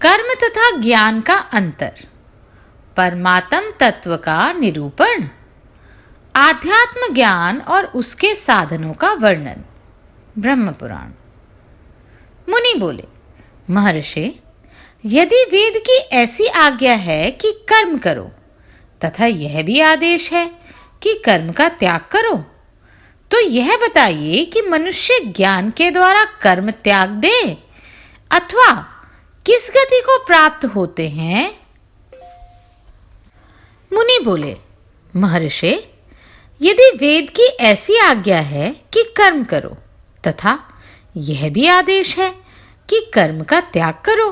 कर्म तथा ज्ञान का अंतर, परमात्म तत्व का निरूपण, आध्यात्म ज्ञान और उसके साधनों का वर्णन। ब्रह्म पुराण। मुनि बोले, महर्षि, यदि वेद की ऐसी आज्ञा है कि कर्म करो तथा यह भी आदेश है कि कर्म का त्याग करो, तो यह बताइए कि मनुष्य ज्ञान के द्वारा कर्म त्याग दे अथवा किस गति को प्राप्त होते हैं? मुनि बोले, महर्षि, यदि वेद की ऐसी आज्ञा है कि कर्म करो तथा यह भी आदेश है कि कर्म का त्याग करो,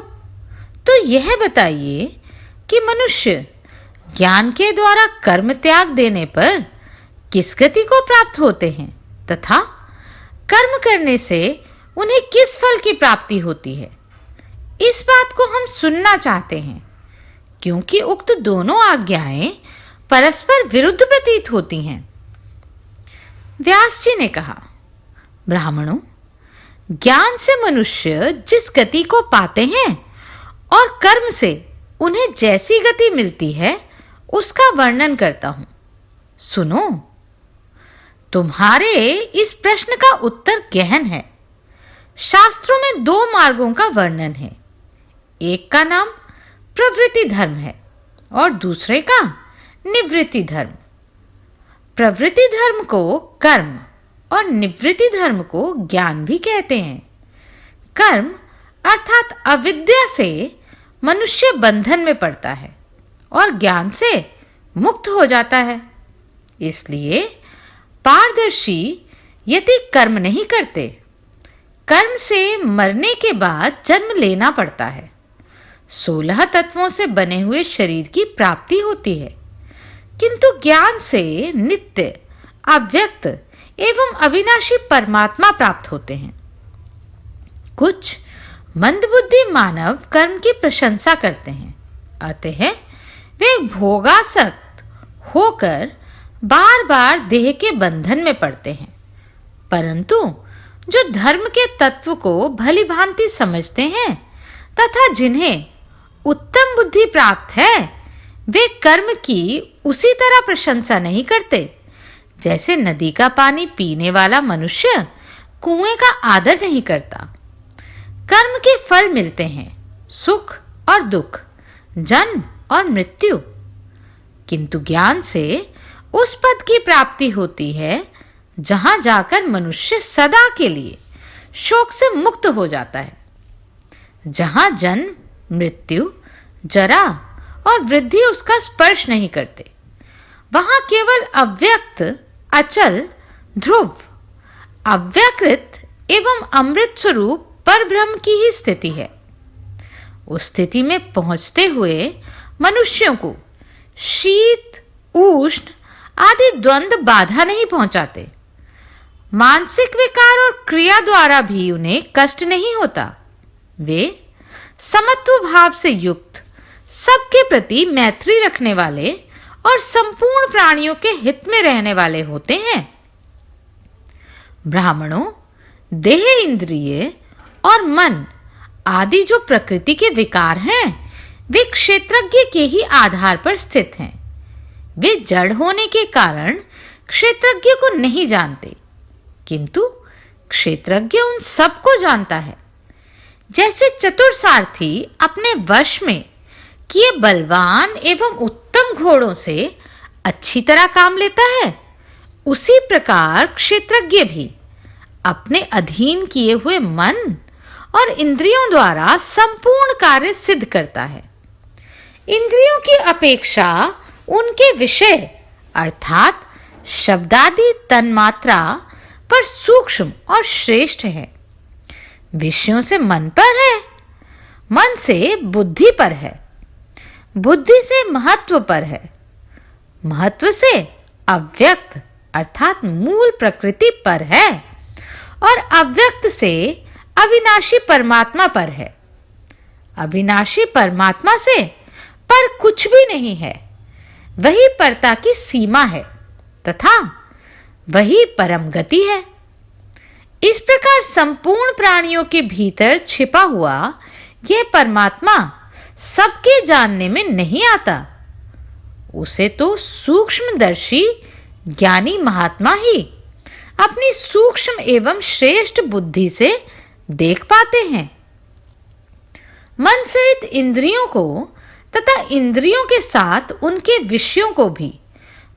तो यह बताइए कि मनुष्य ज्ञान के द्वारा कर्म त्याग देने पर किस गति को प्राप्त होते हैं तथा कर्म करने से उन्हें किस फल की प्राप्ति होती है। इस बात को हम सुनना चाहते हैं, क्योंकि उक्त दोनों आज्ञाएं परस्पर विरुद्ध प्रतीत होती हैं। व्यास जी ने कहा, ब्राह्मणों, ज्ञान से मनुष्य जिस गति को पाते हैं और कर्म से उन्हें जैसी गति मिलती है उसका वर्णन करता हूं। सुनो। तुम्हारे इस प्रश्न का उत्तर गहन है। शास्त्रों में दो मार्गों का वर्णन है। एक का नाम प्रवृत्ति धर्म है और दूसरे का निवृत्ति धर्म। प्रवृत्ति धर्म को कर्म और निवृत्ति धर्म को ज्ञान भी कहते हैं। कर्म अर्थात अविद्या से मनुष्य बंधन में पड़ता है और ज्ञान से मुक्त हो जाता है। इसलिए पारदर्शी यदि कर्म नहीं करते, कर्म से मरने के बाद जन्म लेना पड़ता है। 16 तत्वों से बने हुए शरीर की प्राप्ति होती है, किंतु ज्ञान से नित्य, अव्यक्त एवं अविनाशी परमात्मा प्राप्त होते हैं। कुछ मंदबुद्धि मानव कर्म की प्रशंसा करते हैं, अतः वे भोगासक्त होकर बार बार देह के बंधन में पड़ते हैं। परंतु जो धर्म के तत्व को भली भांति समझते हैं तथा जिन्हें उत्तम बुद्धि प्राप्त है, वे कर्म की उसी तरह प्रशंसा नहीं करते जैसे नदी का पानी पीने वाला मनुष्य कुएं का आदर नहीं करता। कर्म के फल मिलते हैं, सुख और दुख, जन्म और मृत्यु, किंतु ज्ञान से उस पद की प्राप्ति होती है जहां जाकर मनुष्य सदा के लिए शोक से मुक्त हो जाता है, जहां जन्म, मृत्यु, जरा और वृद्धि उसका स्पर्श नहीं करते। वहां केवल अव्यक्त, अचल, ध्रुव, अव्यकृत एवं अमृत स्वरूप परब्रह्म की ही स्थिति है। उस स्थिति में पहुंचते हुए मनुष्यों को शीत, उष्ण आदि द्वंद्व बाधा नहीं पहुंचाते। मानसिक विकार और क्रिया द्वारा भी उन्हें कष्ट नहीं होता। वे समत्व भाव से युक्त, सबके प्रति मैत्री रखने वाले और संपूर्ण प्राणियों के हित में रहने वाले होते हैं। ब्राह्मणों, देह, इंद्रिय और मन आदि जो प्रकृति के विकार हैं, वे क्षेत्रज्ञ के ही आधार पर स्थित हैं। वे जड़ होने के कारण क्षेत्रज्ञ को नहीं जानते, किंतु क्षेत्रज्ञ उन सबको जानता है। जैसे चतुर सारथी अपने वश में किए बलवान एवं उत्तम घोड़ों से अच्छी तरह काम लेता है, उसी प्रकार क्षेत्रज्ञ भी अपने अधीन किए हुए मन और इंद्रियों द्वारा संपूर्ण कार्य सिद्ध करता है। इंद्रियों की अपेक्षा उनके विषय अर्थात शब्दादि तन्मात्रा पर सूक्ष्म और श्रेष्ठ है। विषयों से मन पर है, मन से बुद्धि पर है, बुद्धि से महत्व पर है, महत्व से अव्यक्त अर्थात मूल प्रकृति पर है और अव्यक्त से अविनाशी परमात्मा पर है। अविनाशी परमात्मा से पर कुछ भी नहीं है, वही परता की सीमा है तथा वही परम गति है। इस प्रकार संपूर्ण प्राणियों के भीतर छिपा हुआ यह परमात्मा सबके जानने में नहीं आता। उसे तो सूक्ष्मदर्शी ज्ञानी महात्मा ही अपनी सूक्ष्म एवं श्रेष्ठ बुद्धि से देख पाते हैं। मन सहित इंद्रियों को तथा इंद्रियों के साथ उनके विषयों को भी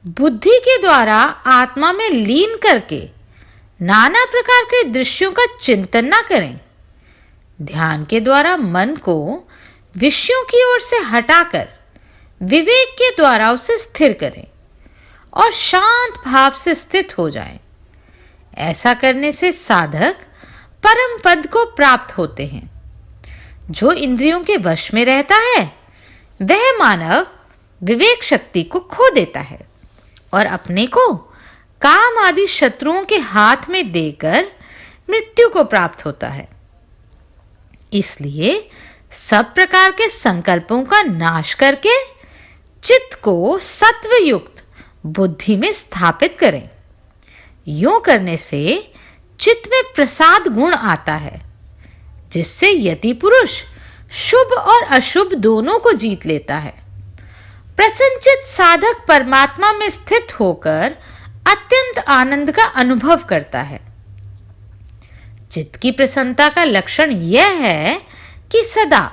बुद्धि के द्वारा आत्मा में लीन करके नाना प्रकार के दृश्यों का चिंतन न करें। ध्यान के द्वारा मन को विषयों की ओर से हटाकर विवेक के द्वारा उसे स्थिर करें और शांत भाव से स्थित हो जाएं। ऐसा करने से साधक परम पद को प्राप्त होते हैं। जो इंद्रियों के वश में रहता है वह मानव विवेक शक्ति को खो देता है और अपने को काम आदि शत्रुओं के हाथ में देकर मृत्यु को प्राप्त होता है। इसलिए सब प्रकार के संकल्पों का नाश करके चित्त को सत्वयुक्त बुद्धि में स्थापित करें। यूं करने से चित्त में प्रसाद गुण आता है, जिससे यति पुरुष शुभ और अशुभ दोनों को जीत लेता है। प्रसन्नचित्त साधक परमात्मा में स्थित होकर अत्यंत आनंद का अनुभव करता है। चित्त की प्रसन्नता का लक्षण यह है कि सदा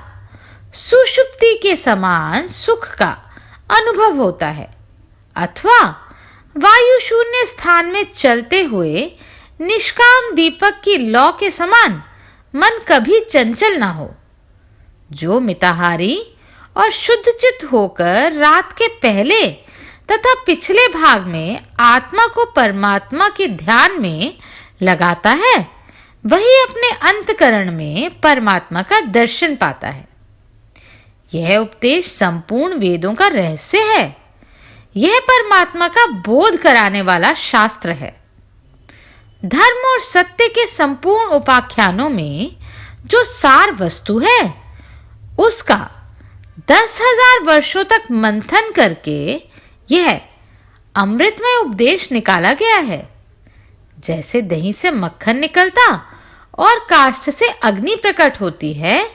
सुषुप्ति के समान सुख का अनुभव होता है, अथवा वायु शून्य स्थान में चलते हुए निष्काम दीपक की लौ के समान मन कभी चंचल ना हो। जो मिताहारी और शुद्ध चित्त होकर रात के पहले तथा पिछले भाग में आत्मा को परमात्मा के ध्यान में लगाता है, वही अपने अंतकरण में परमात्मा का दर्शन पाता है। यह उपदेश संपूर्ण वेदों का रहस्य है। यह परमात्मा का बोध कराने वाला शास्त्र है। धर्म और सत्य के संपूर्ण उपाख्यानों में जो सार वस्तु है, उसका 10,000 वर्षों तक मंथन करके यह अमृतमय उपदेश निकाला गया है। जैसे दही से मक्खन निकलता और काष्ठ से अग्नि प्रकट होती है,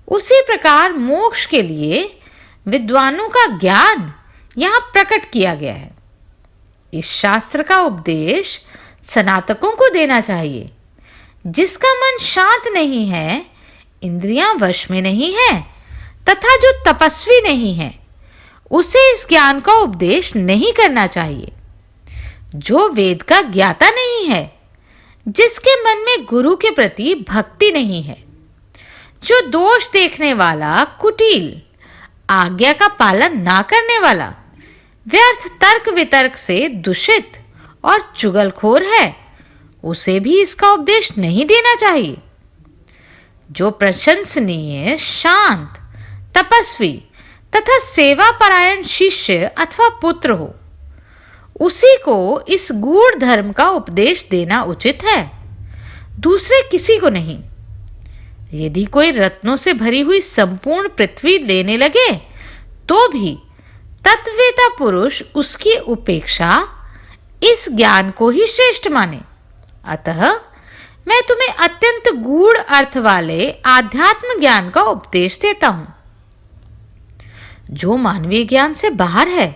उसी प्रकार मोक्ष के लिए विद्वानों का ज्ञान यहाँ प्रकट किया गया है। इस शास्त्र का उपदेश स्नातकों को देना चाहिए। जिसका मन शांत नहीं है, इंद्रियां वश में नहीं है तथा जो तपस्वी नहीं है, उसे इस ज्ञान का उपदेश नहीं करना चाहिए। जो वेद का ज्ञाता नहीं है, जिसके मन में गुरु के प्रति भक्ति नहीं है, जो दोष देखने वाला, कुटिल, आज्ञा का पालन ना करने वाला, व्यर्थ तर्क वितर्क से दूषित और चुगलखोर है, उसे भी इसका उपदेश नहीं देना चाहिए। जो प्रशंसनीय, शांत, तपस्वी तथा सेवा परायण शिष्य अथवा पुत्र हो, उसी को इस गूढ़ धर्म का उपदेश देना उचित है, दूसरे किसी को नहीं। यदि कोई रत्नों से भरी हुई संपूर्ण पृथ्वी लेने लगे, तो भी तत्वेता पुरुष उसकी उपेक्षा इस ज्ञान को ही श्रेष्ठ माने। अतः मैं तुम्हें अत्यंत गूढ़ अर्थ वाले आध्यात्म ज्ञान का उपदेश देता हूं, जो मानवीय ज्ञान से बाहर है,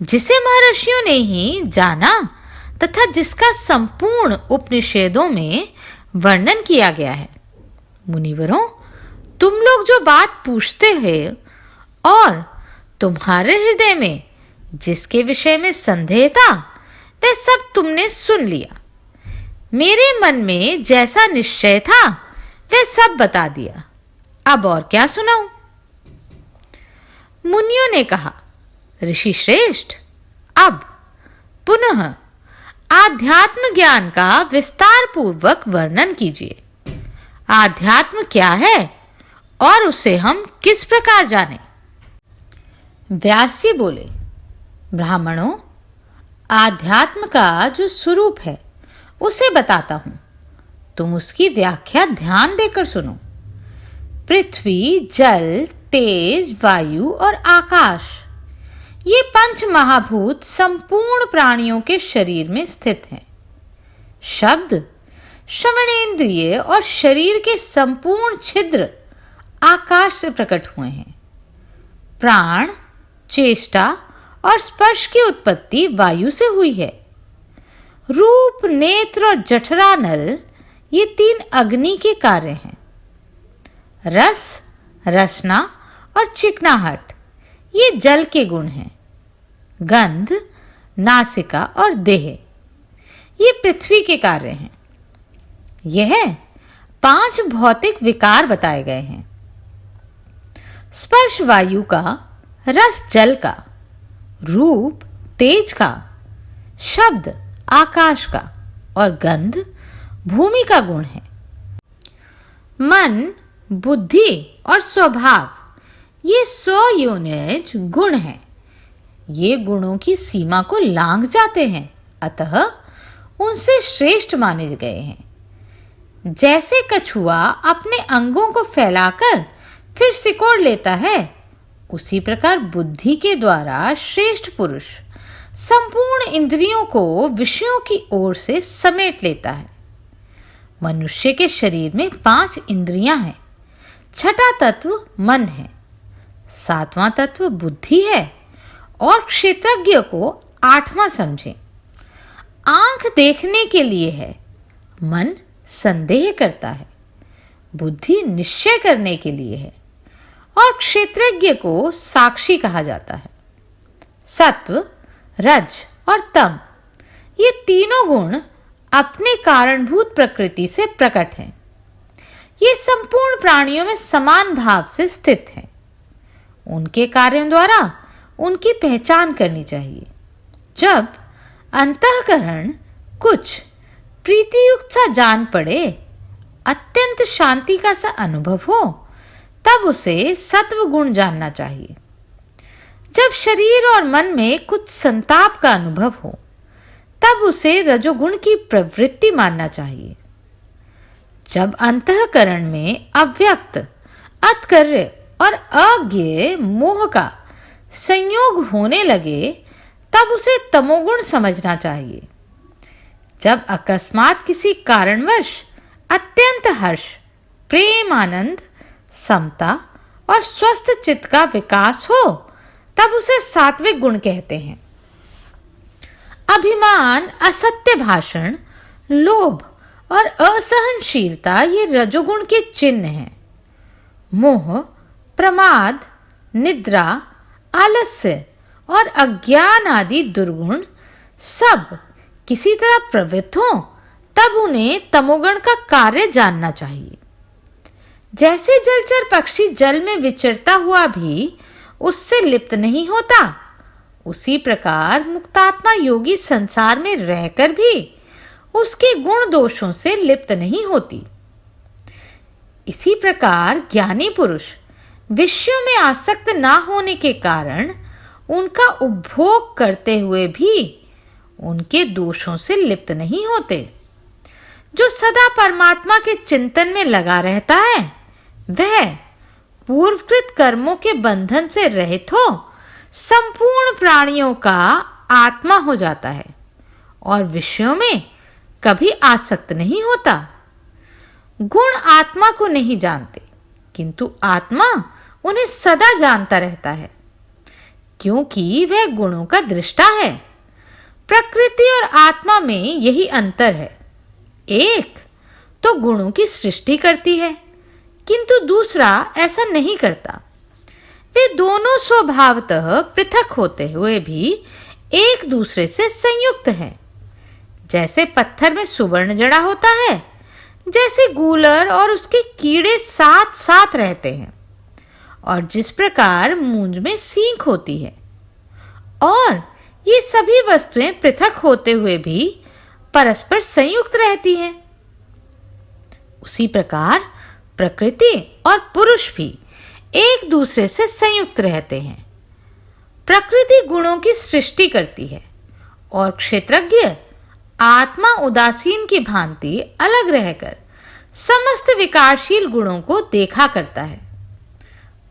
जिसे महर्षियों ने ही जाना तथा जिसका संपूर्ण उपनिषदों में वर्णन किया गया है। मुनिवरों, तुम लोग जो बात पूछते हैं और तुम्हारे हृदय में जिसके विषय में संदेह था, वह सब तुमने सुन लिया। मेरे मन में जैसा निश्चय था, वह सब बता दिया। अब और क्या सुनाऊं? मुनियों ने कहा, ऋषि श्रेष्ठ, अब पुनः आध्यात्म ज्ञान का विस्तार पूर्वक वर्णन कीजिए। आध्यात्म क्या है और उसे हम किस प्रकार जाने? व्यास जी बोले, ब्राह्मणों, आध्यात्म का जो स्वरूप है उसे बताता हूं, तुम उसकी व्याख्या ध्यान देकर सुनो। पृथ्वी, जल, तेज, वायु और आकाश, ये 5 महाभूत संपूर्ण प्राणियों के शरीर में स्थित हैं। शब्द, श्रवणेन्द्रिय और शरीर के संपूर्ण छिद्र आकाश से प्रकट हुए हैं। प्राण, चेष्टा और स्पर्श की उत्पत्ति वायु से हुई है। रूप, नेत्र और जठरा नल ये 3 अग्नि के कार्य हैं। रस, रसना और चिकनाहट ये जल के गुण हैं। गंध, नासिका और देह ये पृथ्वी के कार्य हैं। यह 5 भौतिक विकार बताए गए हैं। स्पर्श वायु का, रस जल का, रूप तेज का, शब्द आकाश का और गंध भूमि का गुण है। मन, बुद्धि और स्वभाव ये 100 योनिज गुण हैं। ये गुणों की सीमा को लांघ जाते हैं, अतः उनसे श्रेष्ठ माने गए हैं। जैसे कछुआ अपने अंगों को फैलाकर फिर सिकोड़ लेता है, उसी प्रकार बुद्धि के द्वारा श्रेष्ठ पुरुष संपूर्ण इंद्रियों को विषयों की ओर से समेट लेता है। मनुष्य के शरीर में 5 इंद्रियां हैं। छठा तत्व मन है, 7वां तत्व बुद्धि है और क्षेत्रज्ञ को 8वां समझें। आंख देखने के लिए है, मन संदेह करता है, बुद्धि निश्चय करने के लिए है और क्षेत्रज्ञ को साक्षी कहा जाता है। सत्व, रज और तम ये तीनों गुण अपने कारणभूत प्रकृति से प्रकट हैं। ये संपूर्ण प्राणियों में समान भाव से स्थित हैं। उनके कार्यों द्वारा उनकी पहचान करनी चाहिए। जब अंतःकरण कुछ प्रीतियुक्त सा जान पड़े, अत्यंत शांति का सा अनुभव हो, तब उसे सत्व गुण जानना चाहिए। जब शरीर और मन में कुछ संताप का अनुभव हो, तब उसे रजोगुण की प्रवृत्ति मानना चाहिए। जब अंतःकरण में अव्यक्त, अतकर्य और अज्ञेय मोह का संयोग होने लगे, तब उसे तमोगुण समझना चाहिए। जब अकस्मात किसी कारणवश अत्यंत हर्ष, प्रेम, आनंद, समता और स्वस्थ चित्त का विकास हो, तब उसे सात्विक गुण कहते हैं। अभिमान, असत्य भाषण, लोभ और असहनशीलता ये रजोगुण के चिन्ह हैं। मोह, प्रमाद, निद्रा, आलस्य और अज्ञान आदि दुर्गुण सब किसी तरह प्रवृत्त हों, तब उन्हें तमोगुण का कार्य जानना चाहिए। जैसे जलचर पक्षी जल में विचरता हुआ भी उससे लिप्त नहीं होता, उसी प्रकार मुक्तात्मा योगी संसार में रहकर भी उसके गुण दोषों से लिप्त नहीं होती। इसी प्रकार ज्ञानी पुरुष विषयों में आसक्त ना होने के कारण उनका उपभोग करते हुए भी उनके दोषों से लिप्त नहीं होते। जो सदा परमात्मा के चिंतन में लगा रहता है, वह पूर्वकृत कर्मों के बंधन से रहित हो संपूर्ण प्राणियों का आत्मा हो जाता है और विषयों में कभी आसक्त नहीं होता। गुण आत्मा को नहीं जानते, किंतु आत्मा उन्हें सदा जानता रहता है, क्योंकि वह गुणों का दृष्टा है। प्रकृति और आत्मा में यही अंतर है। एक तो गुणों की सृष्टि करती है, किंतु दूसरा ऐसा नहीं करता। वे दोनों स्वभावतः पृथक होते हुए भी एक दूसरे से संयुक्त हैं। जैसे पत्थर में सुवर्ण जड़ा होता है, जैसे गूलर और उसके कीड़े साथ साथ रहते हैं, और जिस प्रकार मूंज में सींग होती है, और ये सभी वस्तुएं पृथक होते हुए भी परस्पर संयुक्त रहती हैं, उसी प्रकार प्रकृति और पुरुष भी एक दूसरे से संयुक्त रहते हैं। प्रकृति गुणों की सृष्टि करती है और क्षेत्रज्ञ आत्मा उदासीन की भांति अलग रहकर समस्त विकारशील गुणों को देखा करता है।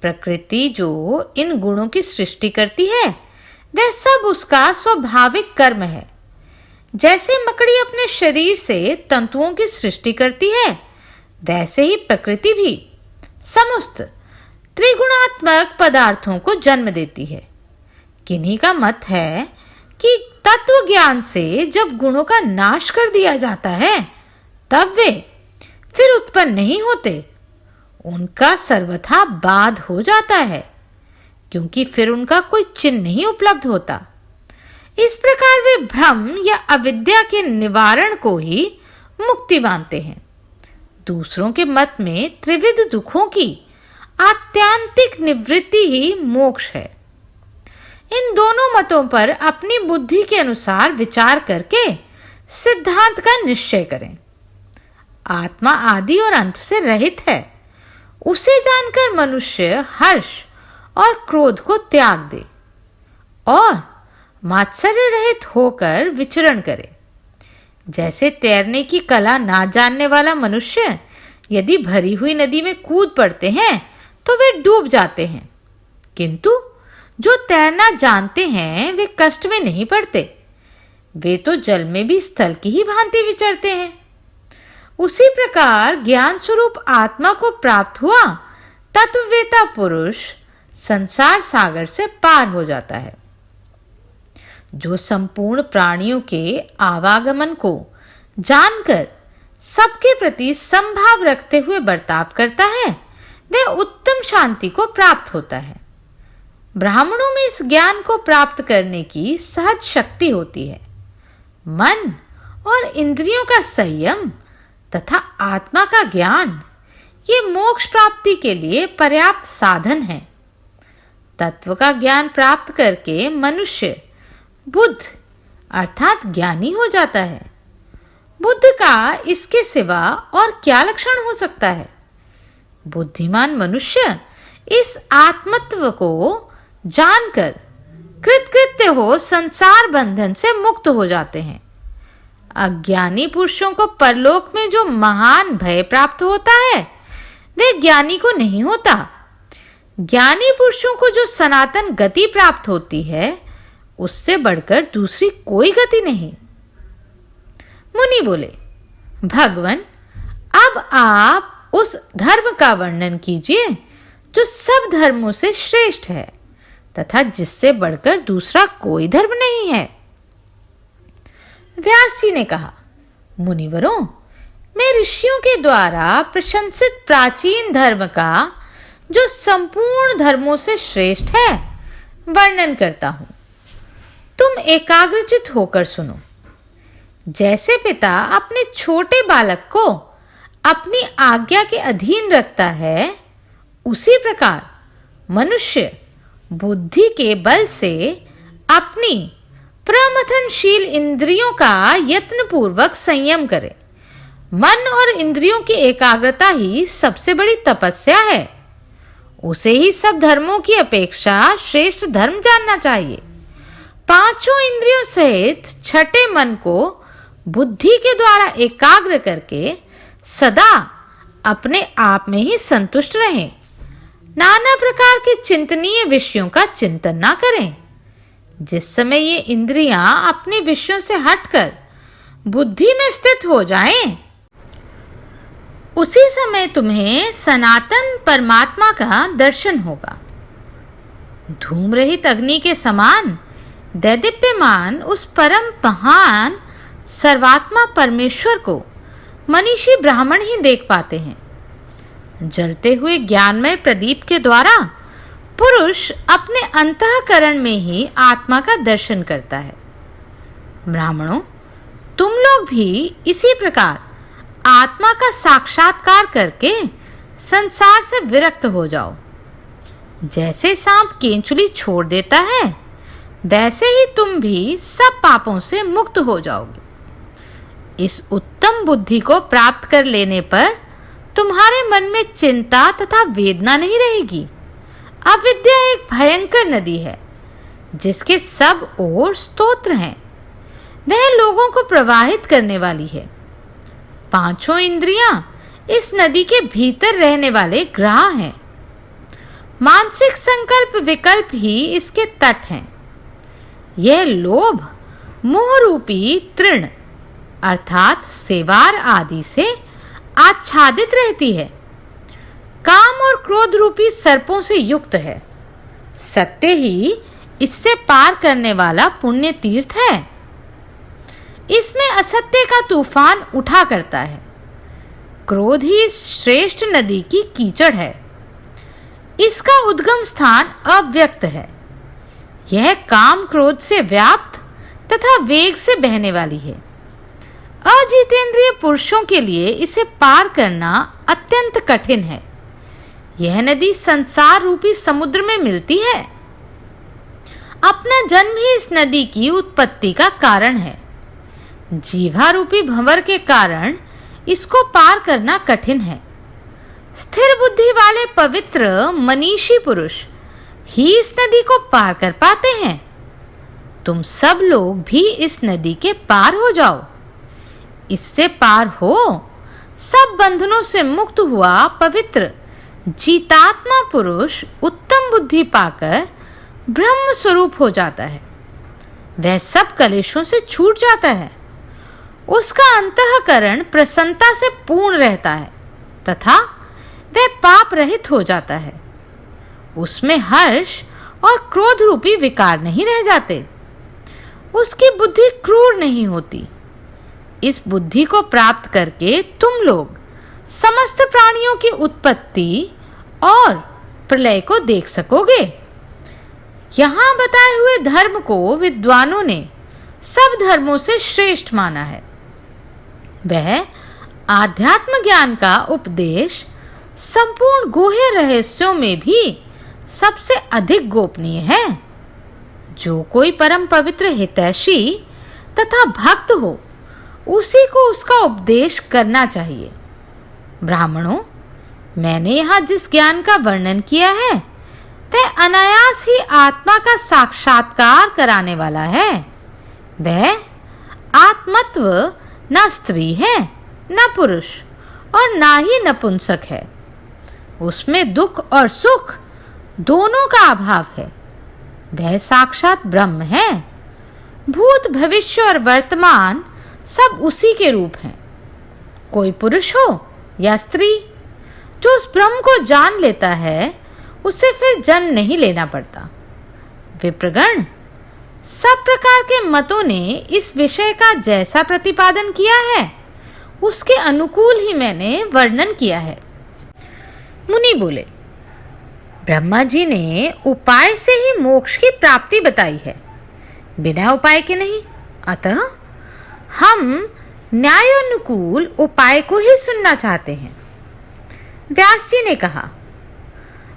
प्रकृति जो इन गुणों की सृष्टि करती है, वह सब उसका स्वाभाविक कर्म है। जैसे मकड़ी अपने शरीर से तंतुओं की सृष्टि करती है, वैसे ही प्रकृति भी समस्त त्रिगुणात्मक गुणात्मक पदार्थों को जन्म देती है। किन्हीं का मत है कि तत्व ज्ञान से जब गुणों का नाश कर दिया जाता है तब वे फिर उत्पन्न नहीं होते, उनका सर्वथा बाध हो जाता है, क्योंकि फिर उनका कोई चिन्ह नहीं उपलब्ध होता। इस प्रकार वे भ्रम या अविद्या के निवारण को ही मुक्ति मानते हैं। दूसरों के मत में त्रिविध दुखों की आत्यांतिक निवृत्ति ही मोक्ष है। इन दोनों मतों पर अपनी बुद्धि के अनुसार विचार करके सिद्धांत का निश्चय करें। आत्मा आदि और अंत से रहित है, उसे जानकर मनुष्य हर्ष और क्रोध को त्याग दे और मात्सर्य रहित होकर विचरण करे। जैसे तैरने की कला ना जानने वाला मनुष्य यदि भरी हुई नदी में कूद पड़ते हैं तो वे डूब जाते हैं, किंतु जो तैरना जानते हैं वे कष्ट में नहीं पड़ते। वे तो जल में भी स्थल की ही भांति विचरते हैं। उसी प्रकार ज्ञान स्वरूप आत्मा को प्राप्त हुआ तत्ववेता पुरुष संसार सागर से पार हो जाता है। जो संपूर्ण प्राणियों के आवागमन को जानकर सबके प्रति समभाव रखते हुए बर्ताव करता है, वह उत्तम शांति को प्राप्त होता है। ब्राह्मणों में इस ज्ञान को प्राप्त करने की सहज शक्ति होती है। मन और इंद्रियों का संयम तथा आत्मा का ज्ञान ये मोक्ष प्राप्ति के लिए पर्याप्त साधन है। तत्व का ज्ञान प्राप्त करके मनुष्य बुद्ध अर्थात ज्ञानी हो जाता है। बुद्ध का इसके सिवा और क्या लक्षण हो सकता है? बुद्धिमान मनुष्य इस आत्मत्व को जानकर कृतकृत्य हो संसार बंधन से मुक्त हो जाते हैं। अज्ञानी पुरुषों को परलोक में जो महान भय प्राप्त होता है वे ज्ञानी को नहीं होता। ज्ञानी पुरुषों को जो सनातन गति प्राप्त होती है उससे बढ़कर दूसरी कोई गति नहीं। मुनि बोले, भगवन अब आप उस धर्म का वर्णन कीजिए जो सब धर्मों से श्रेष्ठ है तथा जिससे बढ़कर दूसरा कोई धर्म नहीं है। व्यास जी ने कहा, मुनिवरों, मैं ऋषियों के द्वारा प्रशंसित प्राचीन धर्म का जो संपूर्ण धर्मों से श्रेष्ठ है वर्णन करता हूं। तुम एकाग्रचित होकर सुनो। जैसे पिता अपने छोटे बालक को अपनी आज्ञा के अधीन रखता है, उसी प्रकार मनुष्य बुद्धि के बल से अपनी प्रमथनशील इंद्रियों का यत्नपूर्वक संयम करे। मन और इंद्रियों की एकाग्रता ही सबसे बड़ी तपस्या है। उसे ही सब धर्मों की अपेक्षा श्रेष्ठ धर्म जानना चाहिए। पांचों इंद्रियों सहित छठे मन को बुद्धि के द्वारा एकाग्र करके सदा अपने आप में ही संतुष्ट रहें। नाना प्रकार के चिंतनीय विषयों का चिंतन ना करें। जिस समय ये इंद्रियां अपने विषयों से हटकर बुद्धि में स्थित हो जाएं, उसी समय तुम्हें सनातन परमात्मा का दर्शन होगा। धूम रहित अग्नि के समान दैदीप्यमान उस परम महान सर्वात्मा परमेश्वर को मनीषी ब्राह्मण ही देख पाते हैं। जलते हुए ज्ञानमय प्रदीप के द्वारा पुरुष अपने अंतःकरण में ही आत्मा का दर्शन करता है। ब्राह्मणों, तुम लोग भी इसी प्रकार आत्मा का साक्षात्कार करके संसार से विरक्त हो जाओ। जैसे सांप केंचुली छोड़ देता है, वैसे ही तुम भी सब पापों से मुक्त हो जाओगे। इस उत्तम बुद्धि को प्राप्त कर लेने पर तुम्हारे मन में चिंता तथा वेदना नहीं रहेगी। अविद्या एक भयंकर नदी है जिसके सब ओर स्तोत्र हैं। वह लोगों को प्रवाहित करने वाली है। पांचों इंद्रियां इस नदी के भीतर रहने वाले ग्राह हैं। मानसिक संकल्प विकल्प ही इसके तट हैं। यह लोभ मोह रूपी तृण अर्थात सेवार आदि से आच्छादित रहती है। काम और क्रोध रूपी सर्पों से युक्त है। सत्य ही इससे पार करने वाला पुण्य तीर्थ है। इसमें असत्य का तूफान उठा करता है। क्रोध ही इस श्रेष्ठ नदी की कीचड़ है। इसका उद्गम स्थान अव्यक्त है। यह काम क्रोध से व्याप्त तथा वेग से बहने वाली है। अजितेंद्रिय पुरुषों के लिए इसे पार करना अत्यंत कठिन है। यह नदी संसार रूपी समुद्र में मिलती है। अपना जन्म ही इस नदी की उत्पत्ति का कारण है। जीवा रूपी भंवर के कारण इसको पार करना कठिन है। स्थिर बुद्धि वाले पवित्र मनीषी पुरुष ही इस नदी को पार कर पाते हैं। तुम सब लोग भी इस नदी के पार हो जाओ। इससे पार हो सब बंधनों से मुक्त हुआ पवित्र जीतात्मा पुरुष उत्तम बुद्धि पाकर ब्रह्म स्वरूप हो जाता है। वह सब कलेशों से छूट जाता है। उसका अंतःकरण प्रसन्नता से पूर्ण रहता है तथा वह पाप रहित हो जाता है। उसमें हर्ष और क्रोध रूपी विकार नहीं रह जाते। उसकी बुद्धि क्रूर नहीं होती। इस बुद्धि को प्राप्त करके तुम लोग समस्त प्राणियों की उत्पत्ति और प्रलय को देख सकोगे। यहाँ बताए हुए धर्म को विद्वानों ने सब धर्मों से श्रेष्ठ माना है। वह आध्यात्म ज्ञान का उपदेश संपूर्ण गुह्य रहस्यों में भी सबसे अधिक गोपनीय है। जो कोई परम पवित्र हितैषी तथा भक्त हो उसी को उसका उपदेश करना चाहिए। ब्राह्मणों, मैंने यहाँ जिस ज्ञान का वर्णन किया है वह अनायास ही आत्मा का साक्षात्कार कराने वाला है। वह आत्मत्व न स्त्री है न पुरुष और ना ही नपुंसक है। उसमें दुख और सुख दोनों का अभाव है। वह साक्षात ब्रह्म है। भूत भविष्य और वर्तमान सब उसी के रूप हैं। कोई पुरुष हो या स्त्री, जो उस ब्रह्म को जान लेता है उसे फिर जन्म नहीं लेना पड़ता। विप्रगण, सब प्रकार के मतों ने इस विषय का जैसा प्रतिपादन किया है उसके अनुकूल ही मैंने वर्णन किया है। मुनि बोले, ब्रह्मा जी ने उपाय से ही मोक्ष की प्राप्ति बताई है, बिना उपाय के नहीं। अतः हम न्यायानुकूल उपाय को ही सुनना चाहते हैं। व्यास जी ने कहा,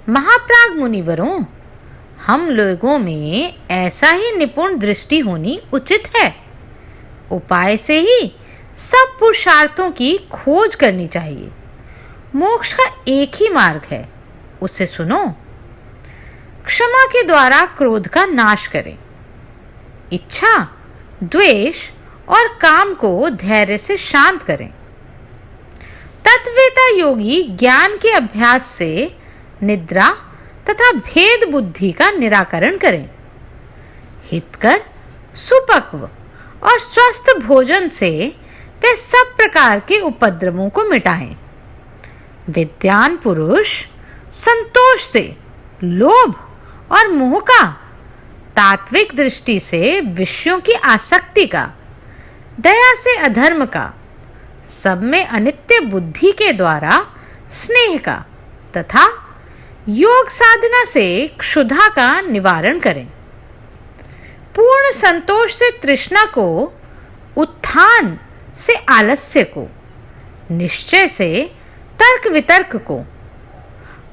महाप्राग मुनिवरों, हम लोगों में ऐसा ही निपुण दृष्टि होनी उचित है। उपाय से ही सब पुरुषार्थों की खोज करनी चाहिए। मोक्ष का एक ही मार्ग है, उसे सुनो। क्षमा के द्वारा क्रोध का नाश करें। इच्छा, द्वेष और काम को धैर्य से शांत करें। तत्ववेता योगी ज्ञान के अभ्यास से निद्रा तथा भेद बुद्धि का निराकरण करें। हितकर, सुपक्व और स्वस्थ भोजन से वे सब प्रकार के उपद्रवों को मिटाएं। विद्वान पुरुष संतोष से लोभ और मोह का, तात्विक दृष्टि से विषयों की आसक्ति का, दया से अधर्म का, सब में अनित्य बुद्धि के द्वारा स्नेह का तथा योग साधना से क्षुधा का निवारण करें। पूर्ण संतोष से तृष्णा को, उत्थान से आलस्य को, निश्चय से तर्क वितर्क को,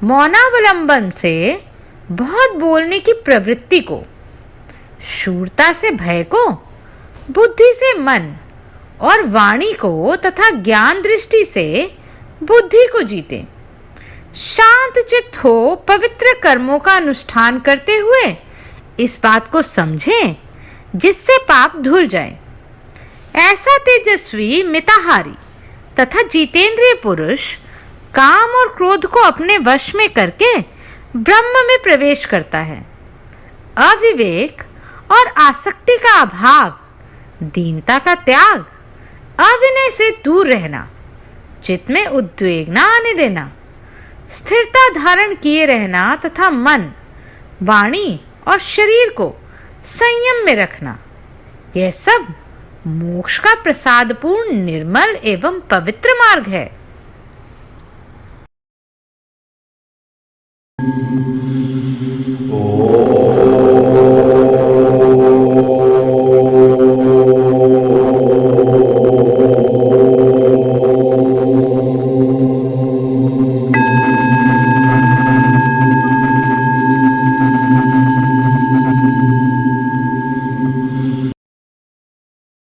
मौनावलंबन से बहुत बोलने की प्रवृत्ति को, शूरता से भय को, बुद्धि से मन और वाणी को तथा ज्ञान दृष्टि से बुद्धि को जीते। शांत चित्त हो पवित्र कर्मों का अनुष्ठान करते हुए इस बात को समझें जिससे पाप धुल जाए। ऐसा तेजस्वी, मिताहारी तथा जितेंद्रिय पुरुष काम और क्रोध को अपने वश में करके ब्रह्म में प्रवेश करता है। अविवेक और आसक्ति का अभाव, दीनता का त्याग, अविनय से दूर रहना, चित्त में उद्वेग न आने देना, स्थिरता धारण किए रहना तथा मन, वाणी और शरीर को संयम में रखना, यह सब मोक्ष का प्रसादपूर्ण, निर्मल एवं पवित्र मार्ग है।